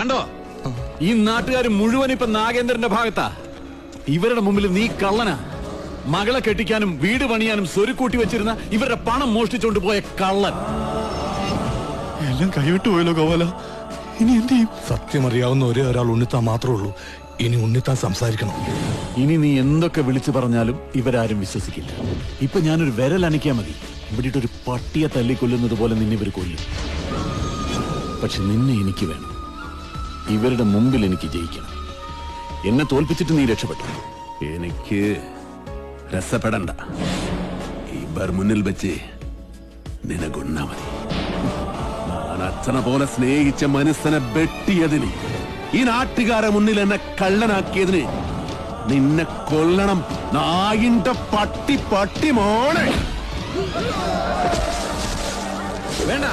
കണ്ടോ, ഈ നാട്ടുകാർ മുഴുവൻ ഇപ്പൊ നാഗേന്ദ്രന്റെ ഭാഗത്താ. ഇവരുടെ മുമ്പിൽ നീ കള്ളനാ. മകളെ കെട്ടിക്കാനും വീട് പണിയാനും സ്വരുക്കൂട്ടി വെച്ചിരുന്ന ഇവരുടെ പണം മോഷ്ടിച്ചോണ്ട് പോയ കള്ളൻ. എല്ലാം കൈവിട്ടു പോയല്ലോ ഗോപാല. ഇനി എന്ത് ചെയ്യും? സത്യം അറിയാവുന്ന ഒരേ ഒരാൾ ഉണ്ണിത്താൻ മാത്രമേ ഉള്ളൂ. ഇനി ഉണ്ണിത്താൻ സംസാരിക്കണം. ഇനി നീ എന്തൊക്കെ വിളിച്ചു പറഞ്ഞാലും ഇവരാരും വിശ്വസിക്കില്ല. ഇപ്പൊ ഞാനൊരു വിരൽ അനക്കിയാ മതി, ഇവിടെയൊരു പട്ടിയെ തല്ലിക്കൊല്ലുന്നത് പോലെ നിന്നെ ഇവർ കൊല്ലും. പക്ഷെ നിന്നെ എനിക്ക് വേണം. ഇവരുടെ മുമ്പിൽ എനിക്ക് ജയിക്കണം. എന്നെ തോൽപ്പിച്ചിട്ട് നീ രക്ഷപ്പെട്ടു. എനിക്ക് രസപ്പെടണ്ട. ഇവർ മുന്നിൽ വെച്ച് നിനകൊന്നാ മതി. ഞാൻ അച്ഛനെ പോലെ സ്നേഹിച്ച മനുഷ്യനെ വെട്ടിയതിന്, ഈ നാട്ടുകാരെ മുന്നിൽ എന്നെ കള്ളനാക്കിയതിന് നിന്നെ കൊല്ലണം. നായിന്റെ പട്ടി മോനെ. വേണ്ട,